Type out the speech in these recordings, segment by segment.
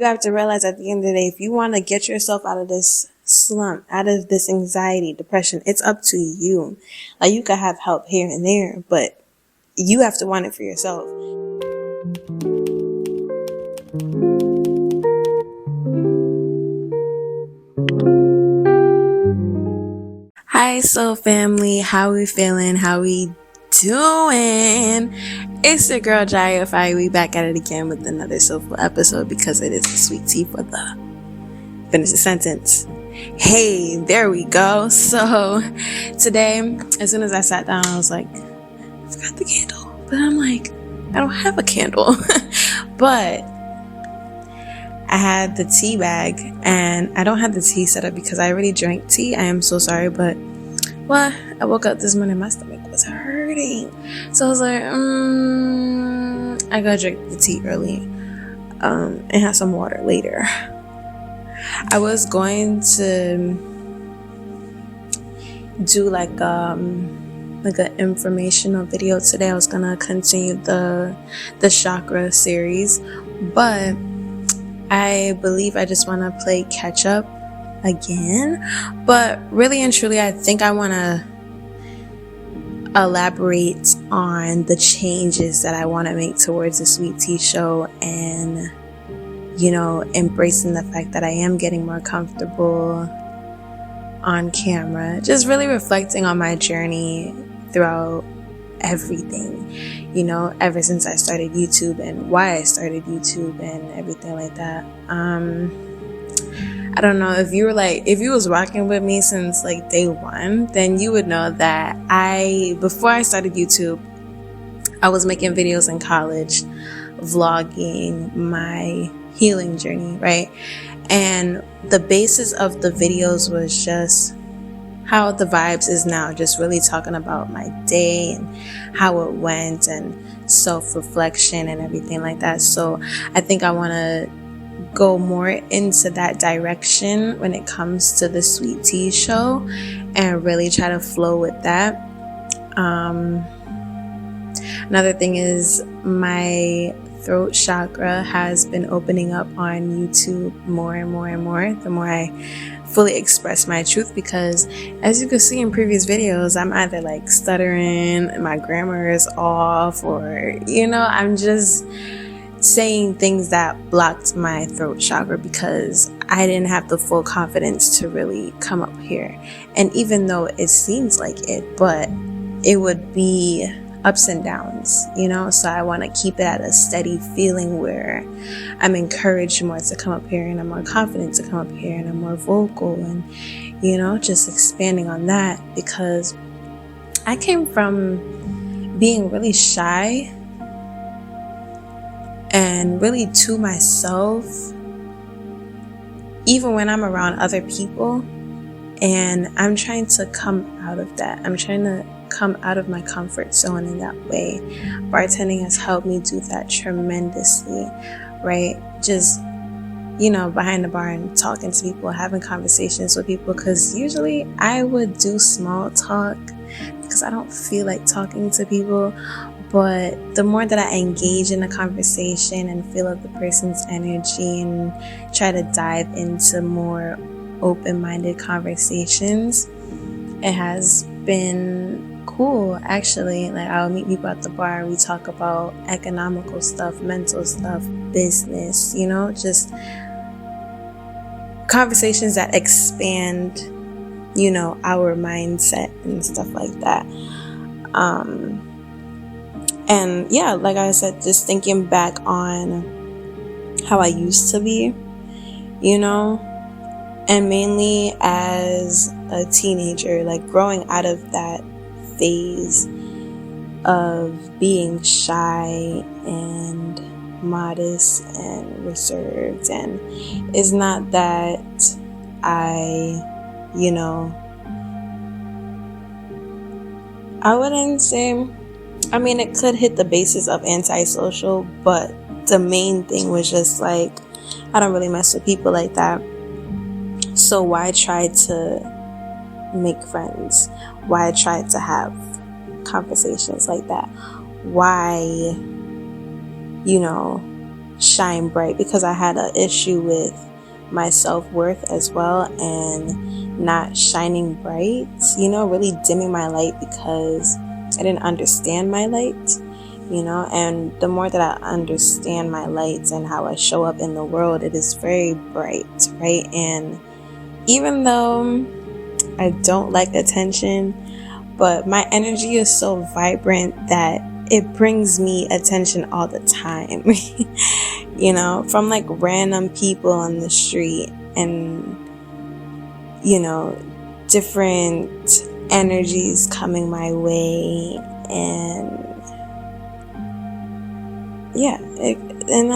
You have to realize at the end of the day, if you want to get yourself out of this slump, out of this anxiety, depression, it's up to you. Like, you could have help here and there, but you have to want it for yourself. Hi, soul family. How we feeling? How we doing? It's your girl Jaya Fi. We back at it again with another soulful episode because it is the sweet tea for the finish the sentence. Hey, there we go. So today, as soon as I sat down, I was like, I forgot the candle. But I'm like, I don't have a candle. But I had the tea bag, and I don't have the tea set up because I already drank tea. I am so sorry, but well, I woke up this morning, my stomach was hurting. So I was like, I gotta drink the tea early and have some water later. I was going to do like an informational video today. I was gonna continue the chakra series, but I believe I just want to play catch up again. But really and truly, I think I want to elaborate on the changes that I want to make towards the Sweet Tea Show, and embracing the fact that I am getting more comfortable on camera, just really reflecting on my journey throughout everything, ever since I started YouTube and why I started YouTube and everything like that. I don't know if you was rocking with me since like day one, then you would know that before I started YouTube, I was making videos in college, vlogging my healing journey, right? And the basis of the videos was just how the vibes is now, just really talking about my day and how it went and self-reflection and everything like that. So I think I want to go more into that direction when it comes to the Sweet Tea Show and really try to flow with that. Another thing is my throat chakra has been opening up on YouTube more and more and more the more I fully express my truth, because as you can see in previous videos, I'm either like stuttering, my grammar is off, or I'm just saying things that blocked my throat chakra because I didn't have the full confidence to really come up here. And even though it seems like it, but it would be ups and downs, so I want to keep it at a steady feeling where I'm encouraged more to come up here, and I'm more confident to come up here, and I'm more vocal, and just expanding on that, because I came from being really shy and really to myself even when I'm around other people, and I'm trying to come out of that. I'm trying to come out of my comfort zone in that way. Bartending has helped me do that tremendously, right? Just, behind the bar and talking to people, having conversations with people, because usually I would do small talk because I don't feel like talking to people. But the more that I engage in a conversation and feel of the person's energy and try to dive into more open-minded conversations, it has been cool, actually. Like, I'll meet people at the bar, we talk about economical stuff, mental stuff, business, just conversations that expand, our mindset and stuff like that. And yeah, like I said, just thinking back on how I used to be, and mainly as a teenager, like growing out of that phase of being shy and modest and reserved. And it's not that I wouldn't say, it could hit the basis of antisocial, but the main thing was just like, I don't really mess with people like that. So why try to make friends? Why try to have conversations like that? Why, shine bright, because I had an issue with my self-worth as well, and not shining bright, really dimming my light because I didn't understand my light, and the more that I understand my lights and how I show up in the world, it is very bright, right? And even though I don't like attention, but my energy is so vibrant that it brings me attention all the time, from like random people on the street, and, different energies coming my way, and and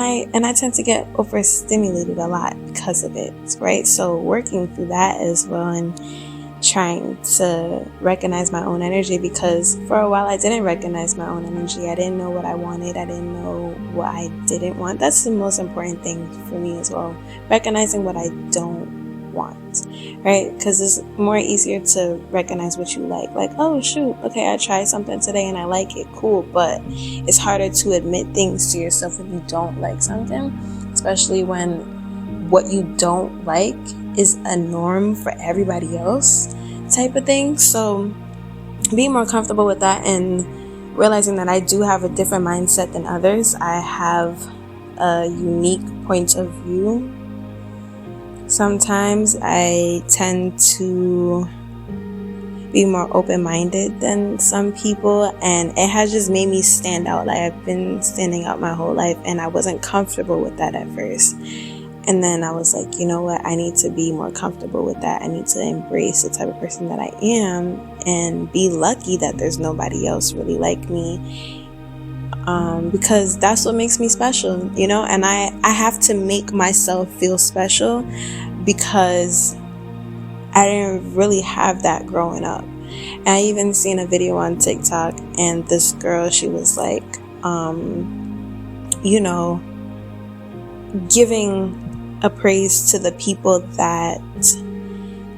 I tend to get overstimulated a lot because of it, right? So working through that as well, and trying to recognize my own energy, because for a while I didn't recognize my own energy. I didn't know what I wanted. I didn't know what I didn't want. That's the most important thing for me as well. Recognizing what I don't want, right? Because it's more easier to recognize what you like. Like, oh shoot, okay, I tried something today and I like it, cool. But it's harder to admit things to yourself if you don't like something, especially when what you don't like is a norm for everybody else type of thing. So being more comfortable with that, and realizing that I do have a different mindset than others. I have a unique point of view. Sometimes I tend to be more open-minded than some people, and it has just made me stand out. Like, I've been standing out my whole life, and I wasn't comfortable with that at first. And then I was like, you know what? I need to be more comfortable with that. I need to embrace the type of person that I am, and be lucky that there's nobody else really like me. Because that's what makes me special, and I have to make myself feel special, because I didn't really have that growing up. And I even seen a video on TikTok, and this girl, she was like, giving a praise to the people that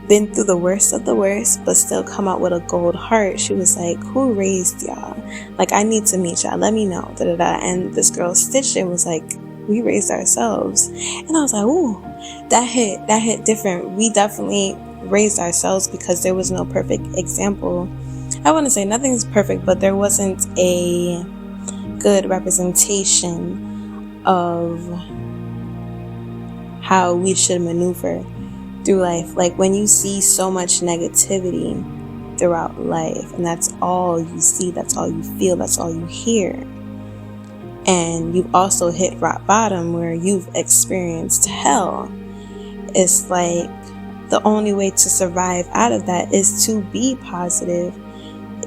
been through the worst of the worst but still come out with a gold heart. She was like, who raised y'all? Like, I need to meet y'all, let me know, da da da. And this girl stitched it, was like, we raised ourselves. And I was like, ooh, that hit different. We definitely raised ourselves, because there was no perfect example. I want to say nothing's perfect, but there wasn't a good representation of how we should maneuver through life. Like, when you see so much negativity throughout life, and that's all you see, that's all you feel, that's all you hear, and you've also hit rock bottom where you've experienced hell, it's like the only way to survive out of that is to be positive,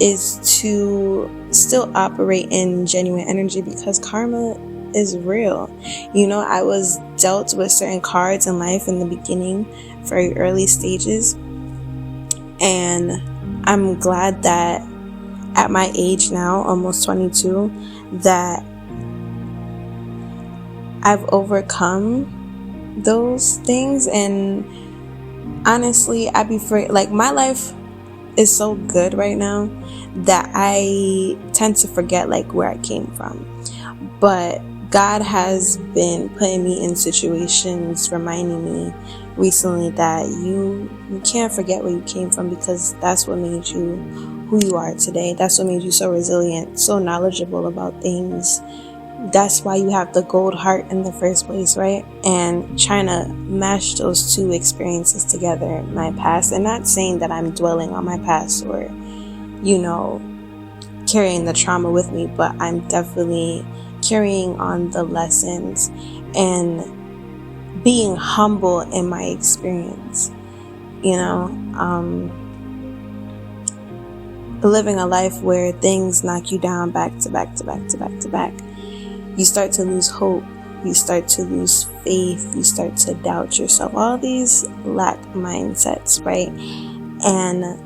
is to still operate in genuine energy, because karma is real. I was dealt with certain cards in life in the beginning, very early stages, and I'm glad that at my age now, almost 22, that I've overcome those things. And honestly, I'd be like, my life is so good right now that I tend to forget like where I came from. But God has been putting me in situations, reminding me recently that you can't forget where you came from, because that's what made you who you are today. That's what made you so resilient, so knowledgeable about things. That's why you have the gold heart in the first place, right? And trying to mash those two experiences together, my past, and not saying that I'm dwelling on my past or, carrying the trauma with me, but I'm definitely carrying on the lessons and being humble in my experience, living a life where things knock you down back to back to back to back to back. You start to lose hope, you start to lose faith, you start to doubt yourself, all these lack mindsets, right? And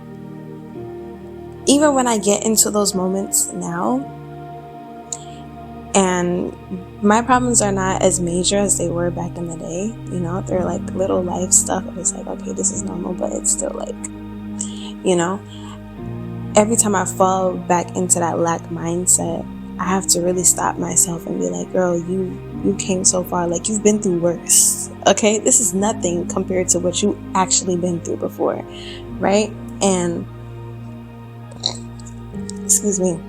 even when I get into those moments now, and my problems are not as major as they were back in the day, they're like little life stuff. It's like, okay, this is normal, but it's still like, every time I fall back into that lack mindset, I have to really stop myself and be like, girl, you you came so far. Like, you've been through worse. Okay, this is nothing compared to what you actually been through before, right? And excuse me.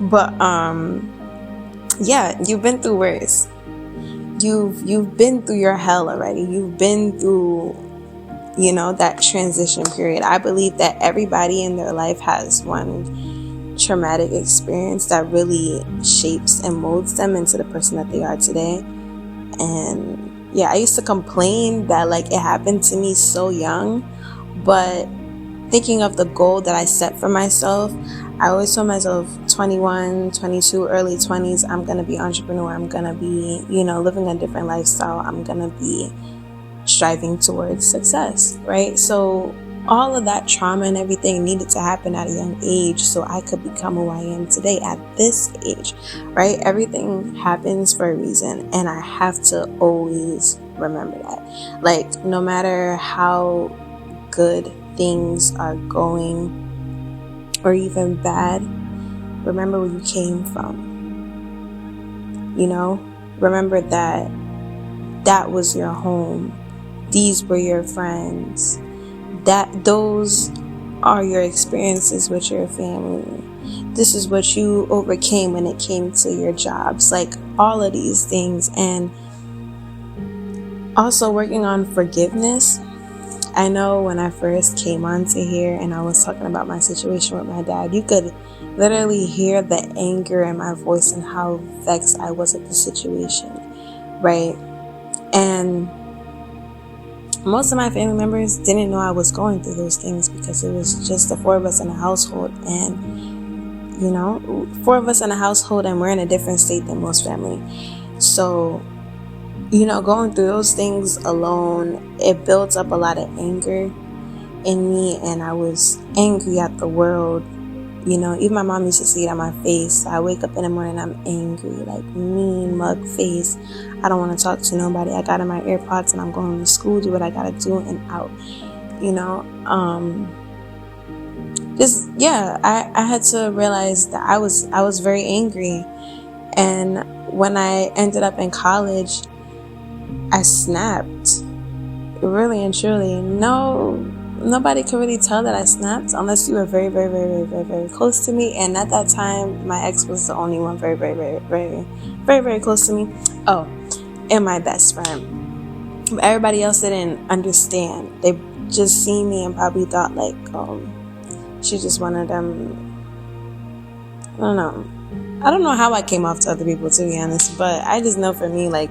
But yeah, you've been through worse. You've been through your hell already. You've been through, that transition period. I believe that everybody in their life has one traumatic experience that really shapes and molds them into the person that they are today. And yeah, I used to complain that like it happened to me so young, but thinking of the goal that I set for myself, I always told myself 21, 22, early 20s, I'm going to be entrepreneur. I'm going to be, living a different lifestyle. I'm going to be striving towards success, right? So all of that trauma and everything needed to happen at a young age so I could become who I am today at this age, right? Everything happens for a reason, and I have to always remember that. Like, no matter how good things are going or even bad, remember where you came from. Remember that was your home. These were your friends. Those are your experiences with your family. This is what you overcame when it came to your jobs. Like, all of these things. And also working on forgiveness. I know when I first came onto here and I was talking about my situation with my dad, you could literally hear the anger in my voice and how vexed I was at the situation, right? And most of my family members didn't know I was going through those things because it was just the four of us in a household. And, four of us in a household, and we're in a different state than most family. So, going through those things alone, it builds up a lot of anger in me, and I was angry at the world. Even my mom used to see it on my face. I wake up in the morning, I'm angry, like mean mug face. I don't want to talk to nobody. I got in my AirPods and I'm going to school, do what I gotta do, and out. I had to realize that I was very angry. And when I ended up in college, I snapped, really and truly. Nobody could really tell that I snapped unless you were very, very, very, very, very close to me. And at that time, my ex was the only one very, very, very, very, very, very close to me. Oh, and my best friend. But everybody else didn't understand. They just seen me and probably thought like, she just one of them. I don't know how I came off to other people, to be honest, but I just know for me, like,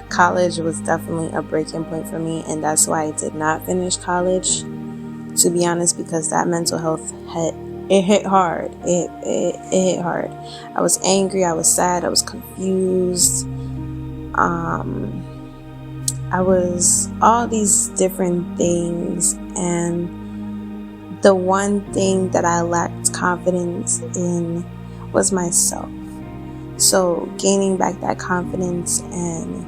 college was definitely a breaking point for me, and that's why I did not finish college, to be honest, because that mental health hit hard. It hit hard. I was angry, I was sad, I was confused. I was all these different things, and the one thing that I lacked confidence in was myself. So gaining back that confidence and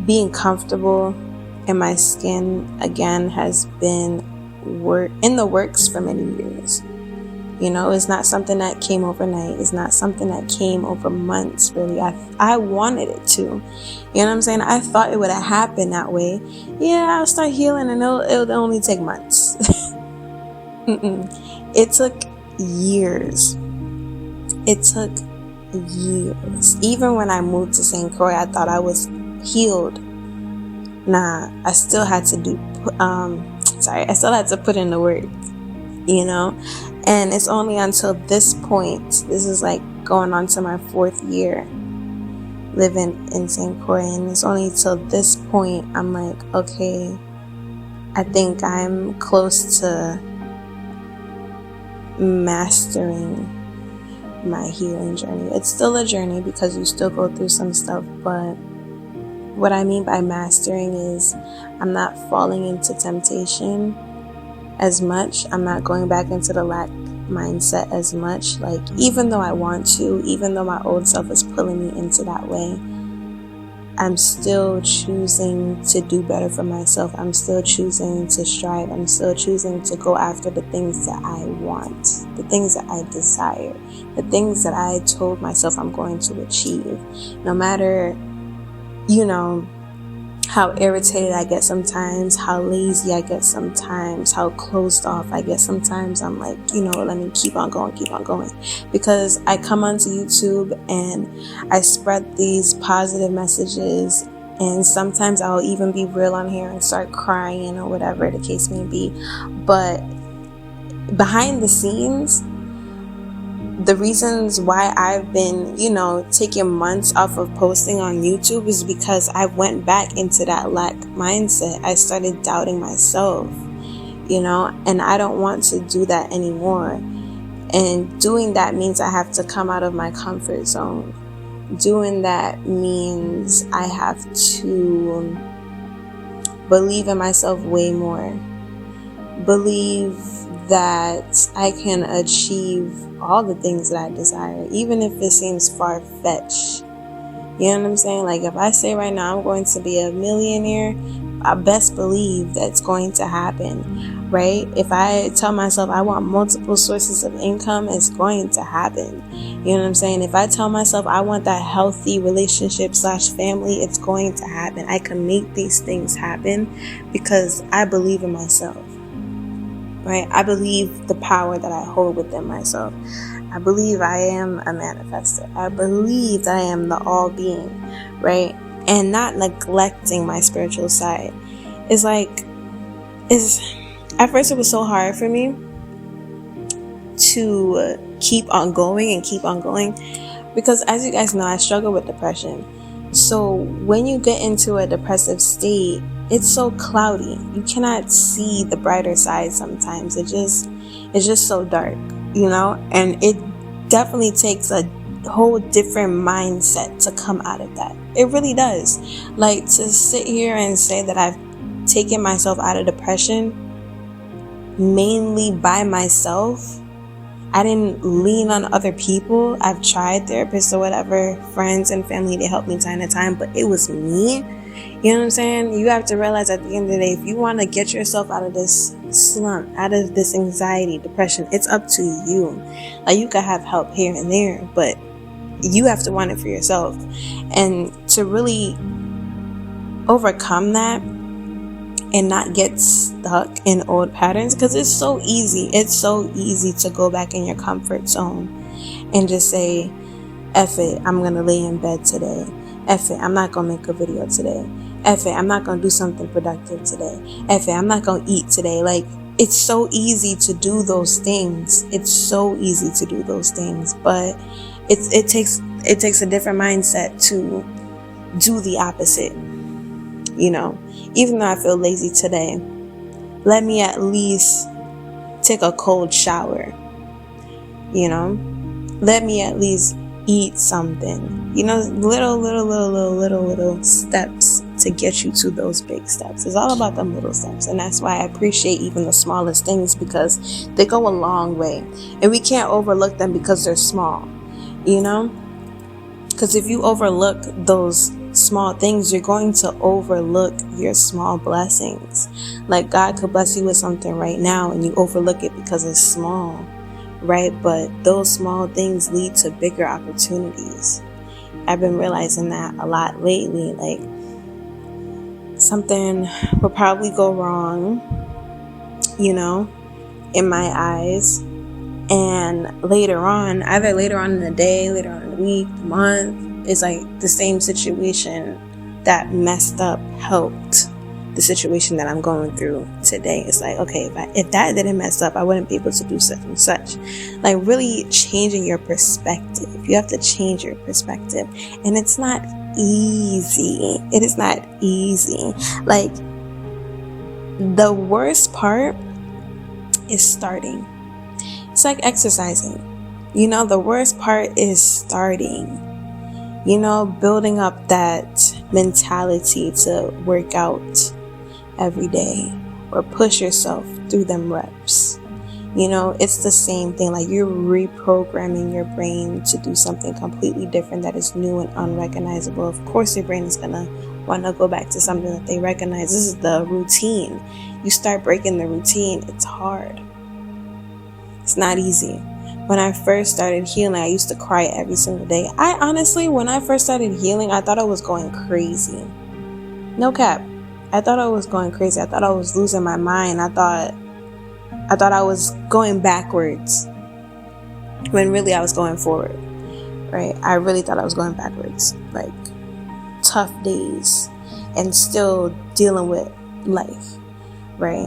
being comfortable in my skin again has been in the works for many years. It's not something that came overnight. It's not something that came over months, really. I wanted it to. You know what I'm saying? I thought it would have happened that way. Yeah, I'll start healing and it'll only take months. It took years. Even when I moved to St. Croix, I thought I was healed. Nah, I still had to put in the work, and it's only until this point, this is like going on to my 4th year living in St. Croix, and it's only till this point I'm like, okay, I think I'm close to mastering my healing journey. It's still a journey because you still go through some stuff, but what I mean by mastering is I'm not falling into temptation as much. I'm not going back into the lack mindset as much. Like, even though I want to, even though my old self is pulling me into that way, I'm still choosing to do better for myself. I'm still choosing to strive. I'm still choosing to go after the things that I want. the things that I desire, the things that I told myself I'm going to achieve. No matter, how irritated I get sometimes, how lazy I get sometimes, how closed off I get sometimes, I'm like, let me keep on going. Because I come onto YouTube and I spread these positive messages, and sometimes I'll even be real on here and start crying or whatever the case may be. But behind the scenes, the reasons why I've been, taking months off of posting on YouTube is because I went back into that lack mindset. I started doubting myself, and I don't want to do that anymore. And doing that means I have to come out of my comfort zone. Doing that means I have to believe in myself way more. Believe that I can achieve all the things that I desire, even if it seems far-fetched. You know what I'm saying? Like, if I say right now I'm going to be a millionaire, I best believe that's going to happen, right? If I tell myself I want multiple sources of income, it's going to happen. You know what I'm saying? If I tell myself I want that healthy relationship / family, it's going to happen. I can make these things happen because I believe in myself. Right? I believe the power that I hold within myself. I believe I am a manifester. I believe that I am the all-being, right? And not neglecting my spiritual side. At first it was so hard for me to keep on going because, as you guys know, I struggle with depression. So when you get into a depressive state, it's so cloudy. You cannot see the brighter side sometimes. It's just so dark, and it definitely takes a whole different mindset to come out of that. It really does. Like, to sit here and say that I've taken myself out of depression mainly by myself. I didn't lean on other people. I've tried therapists or whatever, friends and family to help me time to time, but it was me. You know what I'm saying? You have to realize at the end of the day, if you want to get yourself out of this slump, out of this anxiety, depression, it's up to you. Like, you could have help here and there, but you have to want it for yourself. And to really overcome that and not get stuck in old patterns, because it's so easy to go back in your comfort zone and just say, F it, I'm going to lay in bed today. F it, I'm not going to make a video today. F it, I'm not going to do something productive today. F it, I'm not going to eat today. Like, it's so easy to do those things. But it takes a different mindset to do the opposite. Even though I feel lazy today, let me at least take a cold shower. Let me at least eat something. Little steps to get you to those big steps. It's all about them little steps, and that's why I appreciate even the smallest things, because they go a long way, and we can't overlook them because they're small. Because if you overlook those small things, you're going to overlook your small blessings. Like, God could bless you with something right now and you overlook it because it's small, right? But those small things lead to bigger opportunities. I've been realizing that a lot lately. Like, something will probably go wrong, in my eyes, and later on in the day, later on in the week, the month, it's like the same situation that messed up helped the situation that I'm going through today. It's like, okay, if that didn't mess up, I wouldn't be able to do such and such. Like, really changing your perspective. You have to change your perspective, and it's not easy. It is not easy. Like, the worst part is starting. It's like exercising. The worst part is starting. Building up that mentality to work out every day or push yourself through them reps. It's the same thing. Like, you're reprogramming your brain to do something completely different that is new and unrecognizable. Of course, your brain is going to want to go back to something that they recognize. This is the routine. You start breaking the routine, it's hard. It's not easy. When I first started healing, I used to cry every single day. I honestly, when I first started healing, I thought I was going crazy. No cap. I thought I was going crazy. I thought I was losing my mind. I thought I was going backwards when really I was going forward. Right? I really thought I was going backwards. Like tough days and still dealing with life. Right?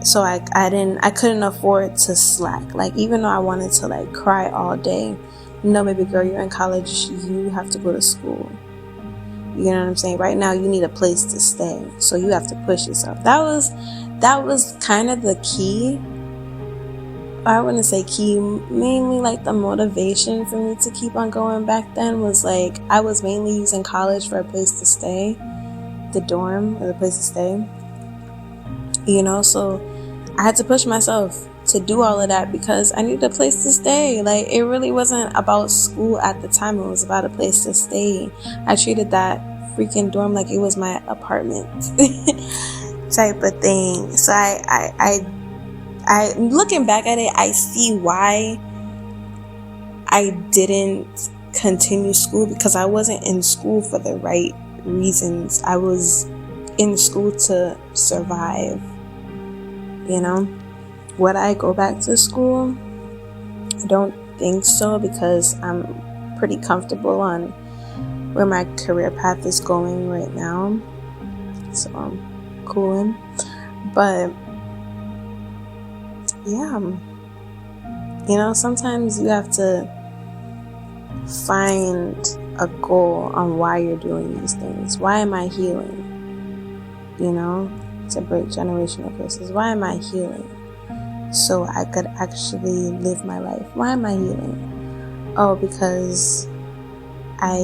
So I couldn't afford to slack. Like, even though I wanted to like cry all day, no, baby girl, you're in college, you have to go to school. You know what I'm saying? Right now you need a place to stay, so you have to push yourself. That was kind of the key. I wouldn't say key, mainly like the motivation for me to keep on going back then was like I was mainly using college for a place to stay, the dorm or the place to stay. You know, so I had to push myself to do all of that because I needed a place to stay. Like, it really wasn't about school at the time. It was about a place to stay. I treated that freaking dorm like it was my apartment type of thing. So I looking back at it, I see why I didn't continue school, because I wasn't in school for the right reasons. I was in school to survive. You know, would I go back to school? I don't think so, because I'm pretty comfortable on where my career path is going right now. So I'm cooling. But yeah, you know, sometimes you have to find a goal on why you're doing these things. Why am I healing? You know, to break generational curses. Why am I healing? So I could actually live my life. Why am I healing? Oh, because I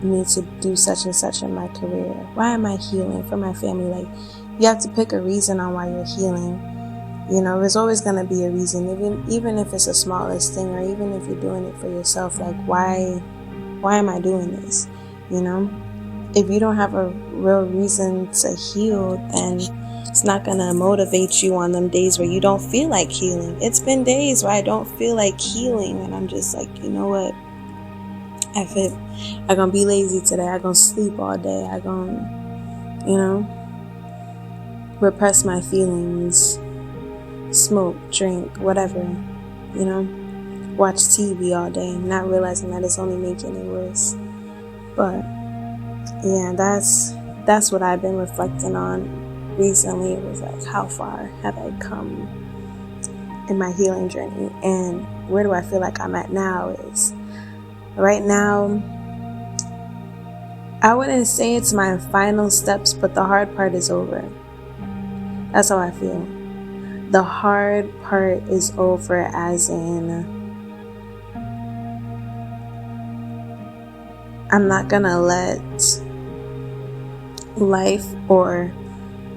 need to do such and such in my career. Why am I healing? For my family. Like, you have to pick a reason on why you're healing. You know, there's always going to be a reason, even if it's the smallest thing, or even if you're doing it for yourself. Like, why am I doing this? You know, if you don't have a real reason to heal, then it's not going to motivate you on them days where you don't feel like healing. It's been days where I don't feel like healing, and I'm just like, you know what? I'm going to be lazy today. I'm going to sleep all day. I'm going to, you know, repress my feelings, smoke, drink, whatever, you know, watch TV all day, not realizing that it's only making it worse. But yeah, that's what I've been reflecting on recently. It was like, how far have I come in my healing journey, and where do I feel like I'm at now? Is right now, I wouldn't say it's my final steps, but the hard part is over. That's how I feel. The hard part is over, as in, I'm not gonna let life or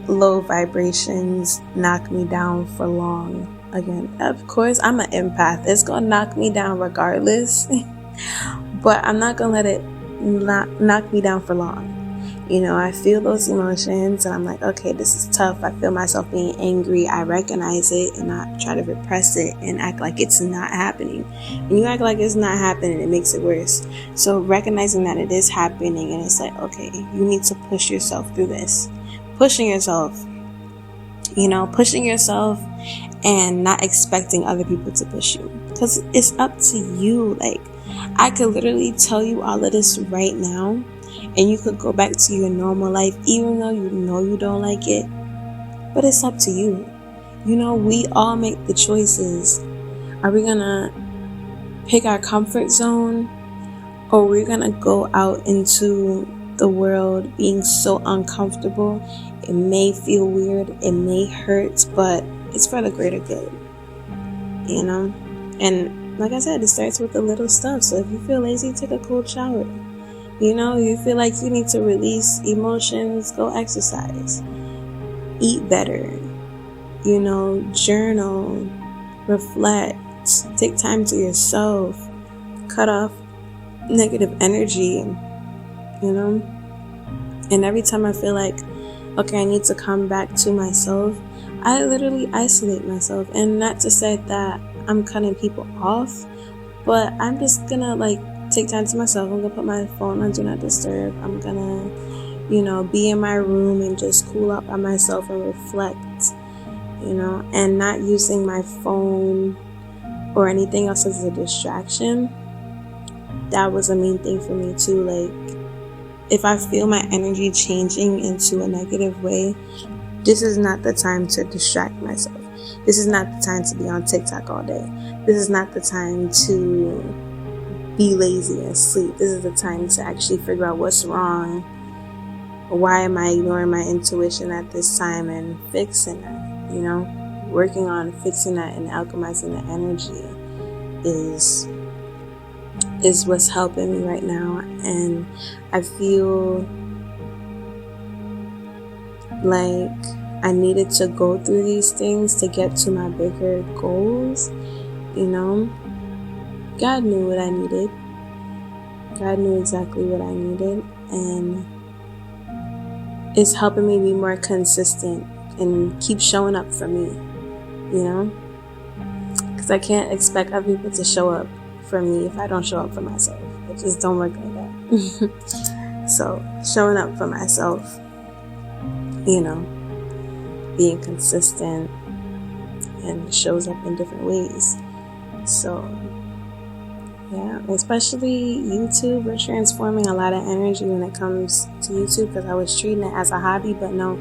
low vibrations knock me down for long again. Of course, I'm an empath. It's gonna knock me down regardless, but I'm not gonna let it knock me down for long. You know, I feel those emotions and I'm like, okay, this is tough. I feel myself being angry. I recognize it and I try to repress it and act like it's not happening. When you act like it's not happening, it makes it worse. So recognizing that it is happening, and it's like, okay, you need to push yourself through this. Pushing yourself and not expecting other people to push you, because it's up to you. Like, I could literally tell you all of this right now, and you could go back to your normal life, even though you know you don't like it. But it's up to you. You know, we all make the choices. Are we gonna pick our comfort zone, or we're gonna go out into the world being so uncomfortable? It may feel weird, it may hurt, but it's for the greater good. You know? And like I said, it starts with the little stuff. So if you feel lazy, take a cold shower. You know, you feel like you need to release emotions, go exercise. Eat better. You know, journal, reflect, take time to yourself, cut off negative energy, you know. And every time I feel like, okay, I need to come back to myself, I literally isolate myself. And not to say that I'm cutting people off, but I'm just gonna like take time to myself. I'm gonna put my phone on do not disturb. I'm gonna, be in my room and just cool out by myself and reflect, and not using my phone or anything else as a distraction. That was a main thing for me too. Like, if I feel my energy changing into a negative way, this is not the time to distract myself. This is not the time to be on TikTok all day. This is not the time to be lazy and sleep. This is the time to actually figure out what's wrong. Why am I ignoring my intuition at this time, and fixing that, working on fixing that and alchemizing the energy is what's helping me right now. And I feel like I needed to go through these things to get to my bigger goals. God knew what I needed. God knew exactly what I needed, and it's helping me be more consistent and keep showing up for me, because I can't expect other people to show up for me if I don't show up for myself. It just don't work like that. So showing up for myself, being consistent, and shows up in different ways. So yeah, especially YouTube, we're transforming a lot of energy when it comes to YouTube, because I was treating it as a hobby, but no,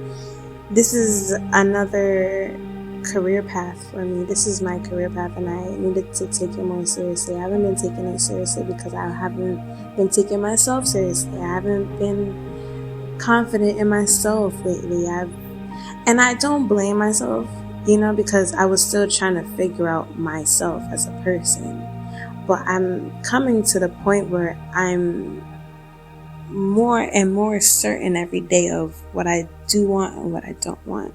this is another career path for me. This is my career path, and I needed to take it more seriously. I haven't been taking it seriously because I haven't been taking myself seriously. I haven't been confident in myself lately. And I don't blame myself, because I was still trying to figure out myself as a person. But I'm coming to the point where I'm more and more certain every day of what I do want and what I don't want.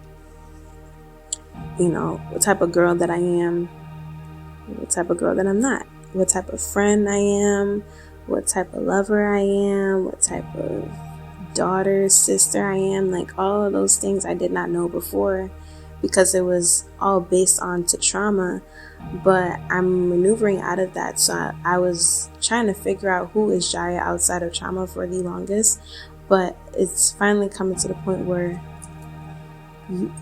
What type of girl that I am, what type of girl that I'm not, what type of friend I am, what type of lover I am, what type of daughter, sister I am. Like, all of those things I did not know before, because it was all based on to trauma. But I'm maneuvering out of that. So I was trying to figure out who is Jaya outside of trauma for the longest. But it's finally coming to the point where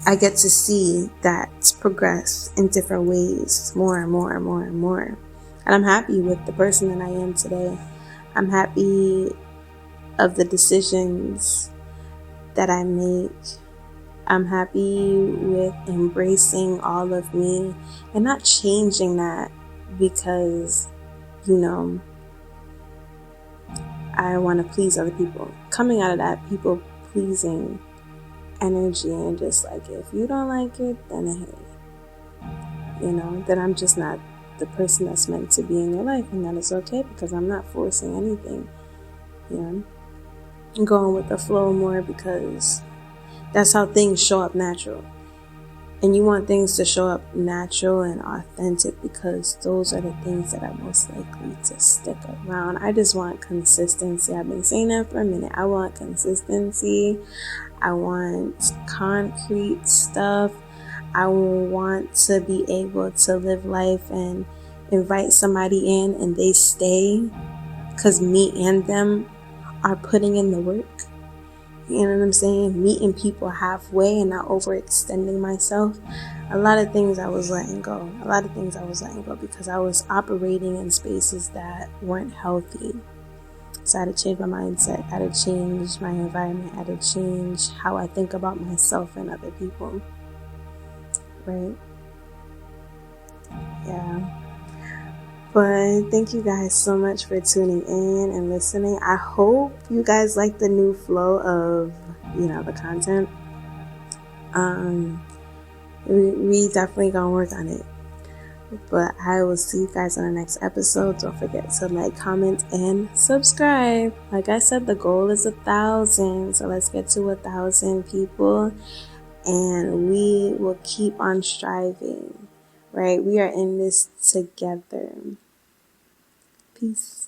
I get to see that progress in different ways, more and more and more and more. And I'm happy with the person that I am today. I'm happy of the decisions that I make. I'm happy with embracing all of me and not changing that because, I want to please other people. Coming out of that people pleasing energy and just like, if you don't like it, then hey, then I'm just not the person that's meant to be in your life, and that is okay, because I'm not forcing anything. I'm going with the flow more, because that's how things show up natural. And you want things to show up natural and authentic, because those are the things that are most likely to stick around. I just want consistency. I've been saying that for a minute. I want consistency. I want concrete stuff. I want to be able to live life and invite somebody in and they stay, because me and them are putting in the work. You know what I'm saying? Meeting people halfway and not overextending myself. A lot of things I was letting go. Because I was operating in spaces that weren't healthy. So I had to change my mindset. I had to change my environment. I had to change how I think about myself and other people. Right? Yeah. But thank you guys so much for tuning in and listening. I hope you guys like the new flow of, the content. We definitely gonna work on it. But I will see you guys on the next episode. Don't forget to like, comment, and subscribe. Like I said, the goal is 1,000. So let's get to 1,000 people. And we will keep on striving. Right? We are in this together. Peace.